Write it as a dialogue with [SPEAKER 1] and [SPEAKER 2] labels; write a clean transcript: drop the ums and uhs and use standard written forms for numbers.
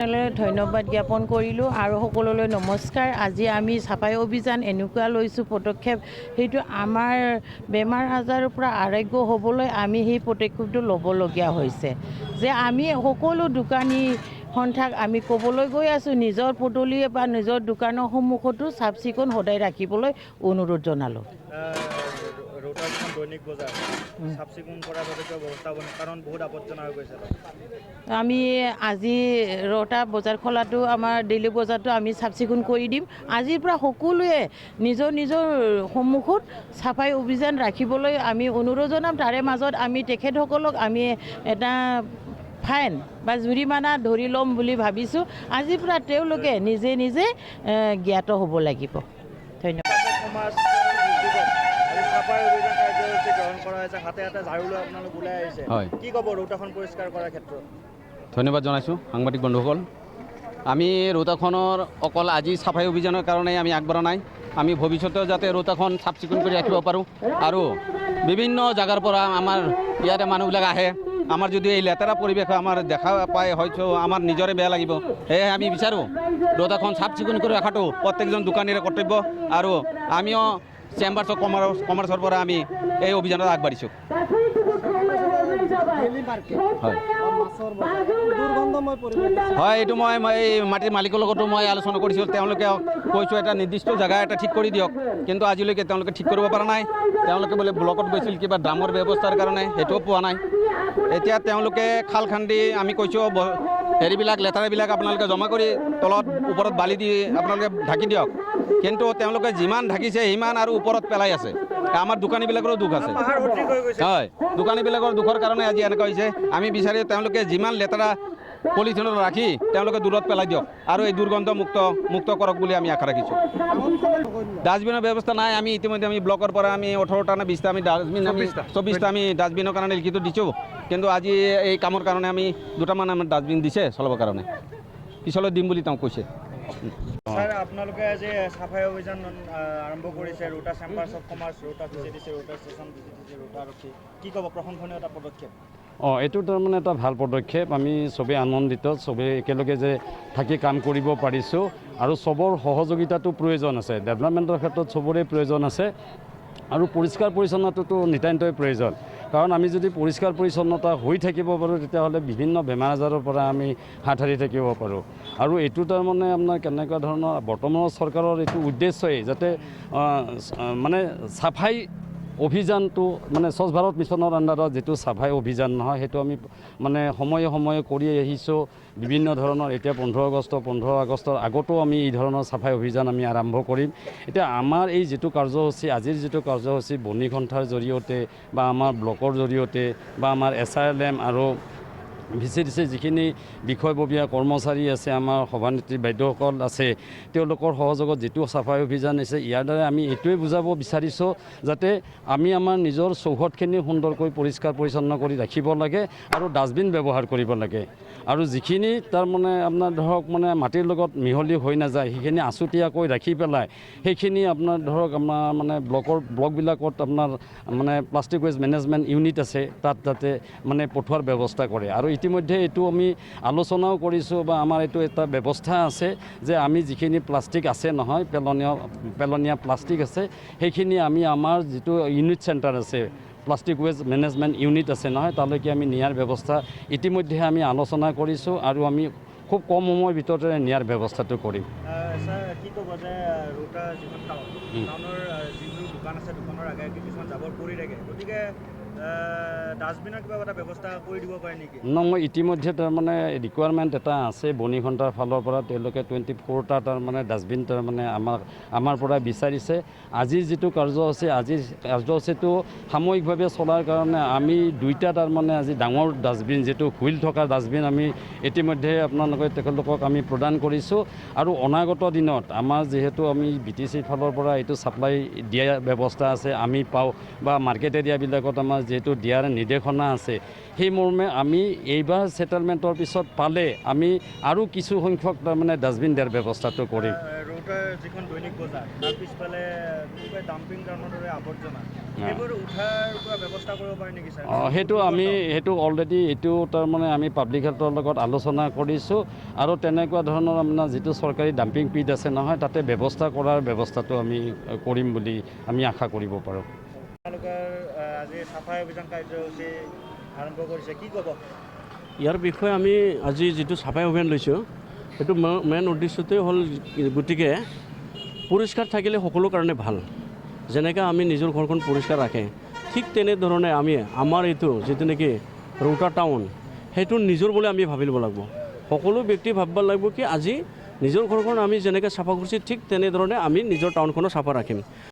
[SPEAKER 1] ধন্যবাদ জ্ঞাপন কৰিলোঁ আৰু সকলোলৈ নমস্কাৰ। আজি আমি চাফাই অভিযান এনেকুৱা লৈছোঁ পদক্ষেপ, সেইটো আমাৰ বেমাৰ আজাৰৰ পৰা আৰোগ্য হ'বলৈ আমি সেই পদক্ষেপটো ল'বলগীয়া হৈছে যে আমি সকলো দোকানী সন্থাক আমি ক'বলৈ গৈ আছোঁ নিজৰ পদূলি বা নিজৰ দোকানৰ সন্মুখতো চাফ চিকুণ সদায় ৰাখিবলৈ অনুৰোধ জনালোঁ।
[SPEAKER 2] দৈনিক বজাৰ চাফ চিকুণ কৰাৰ বাবে ব্যৱস্থা কাৰণ বহুত আৱৰ্জনা হৈ গৈছে।
[SPEAKER 1] আমি আজি ৰটা বজাৰ খোলাটো আমাৰ ডেইলি বজাৰটো আমি চাফ চিকুণ কৰি দিম। আজিৰ পৰা সকলোৱে নিজৰ নিজৰ সন্মুখত চাফাই অভিযান ৰাখিবলৈ আমি অনুৰোধ জনাম। তাৰে মাজত আমি তেখেতসকলক আমি এটা ফাইন বা জৰিমনা ধৰি ল'ম বুলি ভাবিছোঁ। আজিৰ পৰা তেওঁলোকে নিজে নিজে জ্ঞাত হ'ব লাগিব। ধন্যবাদ।
[SPEAKER 2] চাফাই অভিযান কাৰ্যসূচী গ্ৰহণ কৰা হৈছে, হাতে হাতে ঝাৰু লৈ আপোনালোক ওলাই আহিছে, কি ক'ব ৰোডখন পৰিষ্কাৰ কৰাৰ ক্ষেত্ৰত?
[SPEAKER 3] ধন্যবাদ জনাইছোঁ সাংবাদিক বন্ধুসকল। আমি ৰোডখনৰ অকল আজি চাফাই অভিযানৰ কাৰণে আমি আগবঢ়া নাই, আমি ভৱিষ্যতেও যাতে ৰোডখন চাফ চিকুণ কৰি ৰাখিব পাৰোঁ আৰু বিভিন্ন জাগাৰ পৰা আমাৰ ইয়াতে মানুহবিলাক আহে। আমাৰ যদি এই লেতেৰা পৰিৱেশ আমাৰ দেখা পায় হয়তো আমাৰ নিজৰে বেয়া লাগিব। সেয়েহে আমি বিচাৰোঁ ৰোডখন চাফ চিকুণ কৰি ৰখাটো প্ৰত্যেকজন দোকানীৰে কৰ্তব্য আৰু আমিও চেম্বাৰ্ছ অফ কমাৰ্চৰ পৰা আমি এই অভিযানত আগবাঢ়িছোঁ। হয়, এইটো মই এই মাটিৰ মালিকৰ লগতো মই আলোচনা কৰিছোঁ। তেওঁলোকে কৈছোঁ এটা নিৰ্দিষ্ট জেগা এটা ঠিক কৰি দিয়ক, কিন্তু আজিলৈকে তেওঁলোকে ঠিক কৰিব পৰা নাই। তেওঁলোকে বোলে ব্লকত গৈছিল কিবা ড্ৰামৰ ব্যৱস্থাৰ কাৰণে, সেইটোও পোৱা নাই। এতিয়া তেওঁলোকে খাল খান্দি আমি কৈছোঁ হেৰিবিলাক লেতেৰাবিলাক আপোনালোকে জমা কৰি তলত ওপৰত বালি দি আপোনালোকে ঢাকি দিয়ক, কিন্তু তেওঁলোকে যিমান ঢাকিছে সিমান আৰু ওপৰত পেলাই আছে। আমাৰ দোকানীবিলাকৰো দুখ আছে। হয়, দোকানীবিলাকৰ দুখৰ কাৰণে আজি এনেকুৱা হৈছে। আমি বিচাৰি তেওঁলোকে যিমান লেতেৰা পলিথিনত ৰাখি তেওঁলোকে দূৰত পেলাই দিয়ক আৰু এই দুৰ্গন্ধ মুক্ত কৰক বুলি আমি আশা ৰাখিছোঁ। ডাষ্টবিনৰ ব্যৱস্থা নাই। আমি ইতিমধ্যে আমি ব্লকৰ পৰা আমি 18টা নে 20টা আমি ডাষ্টবিন 24টা আমি ডাষ্টবিনৰ কাৰণে লিখিত দিছোঁ, কিন্তু আজি এই কামৰ কাৰণে আমি 2টামান আমাৰ ডাষ্টবিন দিছে চলাবৰ কাৰণে, পিছলৈ দিম বুলি তেওঁ কৈছে।
[SPEAKER 2] ছাৰ, আপোনালোকে আজি চাফাই অভিযান আৰম্ভ কৰিছে, ৰোটা চেম্বাৰ্ছ অফ কমাৰ্চ, ৰোটা VCDC, ৰোটা ষ্টেচন VCDC, ৰোটা আৰক্ষী, কি ক'ব? প্ৰশংসনীয় এটা পদক্ষেপ।
[SPEAKER 4] এইটো তাৰমানে এটা ভাল পদক্ষেপ। আমি চবেই আনন্দিত, চবেই একেলগে যে থাকি কাম কৰিব পাৰিছোঁ আৰু চবৰ সহযোগিতাটো প্ৰয়োজন আছে। ডেভেলপমেণ্টৰ ক্ষেত্ৰত চবৰে প্ৰয়োজন আছে আৰু পৰিষ্কাৰ পৰিচ্ছন্নতাটো নিতান্তই প্ৰয়োজন। কাৰণ আমি যদি পৰিষ্কাৰ পৰিচ্ছন্নতা হৈ থাকিব পাৰোঁ তেতিয়াহ'লে বিভিন্ন বেমাৰ আজাৰৰ পৰা আমি হাত সাৰি থাকিব পাৰোঁ। আৰু এইটো তাৰমানে আপোনাৰ কেনেকুৱা ধৰণৰ বৰ্তমানৰ চৰকাৰৰ এইটো উদ্দেশ্যই যাতে মানে চাফাই অভিযানটো মানে স্বচ্ছ ভাৰত মিছনৰ আণ্ডাৰত যিটো চাফাই অভিযান নহয়, সেইটো আমি মানে সময়ে সময়ে কৰি আহিছোঁ বিভিন্ন ধৰণৰ। এতিয়া 15 আগষ্টৰ আগতো আমি এই ধৰণৰ চাফাই অভিযান আমি আৰম্ভ কৰিম। এতিয়া আমাৰ এই যিটো কাৰ্যসূচী, আজিৰ যিটো কাৰ্যসূচী বণী সন্থাৰ জৰিয়তে বা আমাৰ ব্লকৰ জৰিয়তে বা আমাৰ SRLM আৰু VCDC যিখিনি বিষয়ববীয়া কৰ্মচাৰী আছে, আমাৰ সভানেত্ৰী বাইদেউসকল আছে, তেওঁলোকৰ সহযোগত যিটো চাফাই অভিযান আছে, ইয়াৰ দ্বাৰা আমি এইটোৱে বুজাব বিচাৰিছোঁ যাতে আমি আমাৰ নিজৰ চৌহদখিনি সুন্দৰকৈ পৰিষ্কাৰ পৰিচ্ছন্ন কৰি ৰাখিব লাগে আৰু ডাষ্টবিন ব্যৱহাৰ কৰিব লাগে। আৰু যিখিনি তাৰমানে আপোনাৰ ধৰক মানে মাটিৰ লগত মিহলি হৈ নাযায় সেইখিনি আছুতীয়াকৈ ৰাখি পেলাই সেইখিনি আপোনাৰ ধৰক আমাৰ মানে ব্লকবিলাকত আপোনাৰ মানে প্লাষ্টিক ৱেষ্ট মেনেজমেণ্ট ইউনিট আছে, তাত যাতে মানে পঠোৱাৰ ব্যৱস্থা কৰে। আৰু ইতিমধ্যে এইটো আমি আলোচনাও কৰিছোঁ বা আমাৰ এইটো এটা ব্যৱস্থা আছে যে আমি যিখিনি প্লাষ্টিক আছে নহয়, পেলনীয়া প্লাষ্টিক আছে, সেইখিনি আমি আমাৰ যিটো ইউনিট চেণ্টাৰ আছে, প্লাষ্টিক ৱেষ্ট মেনেজমেণ্ট ইউনিট আছে নহয়, তালৈকে আমি নিয়াৰ ব্যৱস্থা ইতিমধ্যে আমি আলোচনা কৰিছোঁ আৰু আমি খুব কম সময়ৰ ভিতৰতে নিয়াৰ ব্যৱস্থাটো কৰিম।
[SPEAKER 2] ছাৰ, কি ক'ব যে ৰোটা যিখন টাউনৰ যিবোৰ দোকান আছে, দোকানৰ আগে আগে কিছুমান জাবৰ পৰি থাকে, গতিকে ডাষ্টবিনৰ কিবা এটা ব্যৱস্থা কৰি দিব পাৰে নেকি?
[SPEAKER 4] মই ইতিমধ্যে তাৰমানে ৰিকুৱাৰমেণ্ট এটা আছে বণী সন্থাৰ ফালৰ পৰা, তেওঁলোকে 24টা তাৰমানে ডাষ্টবিন তাৰমানে আমাৰ পৰা বিচাৰিছে। আজিৰ যিটো কাৰ্যসূচী, আজিৰ কাৰ্যসূচীটো সাময়িকভাৱে চলাৰ কাৰণে আমি 2টা তাৰমানে আজি ডাঙৰ ডাষ্টবিন, যিটো হুইল থকা ডাষ্টবিন আমি ইতিমধ্যে আপোনালোকে তেখেতলোকক আমি প্ৰদান কৰিছোঁ। আৰু অনাগত দিনত আমাৰ যিহেতু আমি BTC ফালৰ পৰা এইটো ছাপ্লাই দিয়া ব্যৱস্থা আছে, আমি পাওঁ বা মাৰ্কেট এৰিয়াবিলাকত আমাৰ যিহেতু দিয়াৰ নিৰ্দেশনা আছে সেই মৰ্মে আমি এইবাৰ ছেটেলমেণ্টৰ পিছত পালে আমি আৰু কিছু সংখ্যক তাৰমানে ডাষ্টবিন দিয়াৰ ব্যৱস্থাটো কৰিম।
[SPEAKER 2] ৰোটাৰ যিখন দৈনিক বজাৰ তাৰ পিছফালে ডাম্পিং গ্ৰাউণ্ডৰ দৰে আৱৰ্জনা সেইবোৰ উঠাৰ কিবা ব্যৱস্থা কৰিব পাৰে নেকি ছাৰ?
[SPEAKER 4] সেইটো অলৰেডি এইটো তাৰমানে আমি পাব্লিক হেল্থৰ লগত আলোচনা কৰিছোঁ আৰু তেনেকুৱা ধৰণৰ আপোনাৰ যিটো চৰকাৰী ডাম্পিং পিট আছে নহয় তাতে ব্যৱস্থা কৰাৰ ব্যৱস্থাটো আমি কৰিম বুলি আমি আশা কৰিব পাৰোঁ।
[SPEAKER 2] আপোনালোকৰ আজি চাফাই অভিযান কাৰ্যসূচী আৰম্ভ কৰিছে, কি ক'ব?
[SPEAKER 5] ইয়াৰ বিষয়ে আমি আজি যিটো চাফাই অভিযান লৈছোঁ সেইটো মেইন উদ্দেশ্যটোৱে হ'ল গতিকে পৰিষ্কাৰ থাকিলে সকলো কাৰণে ভাল। যেনেকৈ আমি নিজৰ ঘৰখন পৰিষ্কাৰ ৰাখে ঠিক তেনেধৰণে আমি আমাৰ এইটো যিটো নেকি ৰোটা টাউন সেইটো নিজৰ বুলি আমি ভাবি ল'ব লাগিব। সকলো ব্যক্তি ভাবিব লাগিব কি আজি নিজৰ ঘৰখন আমি যেনেকৈ চাফা কৰিছোঁ ঠিক তেনেধৰণে আমি নিজৰ টাউনখনো চাফা ৰাখিম।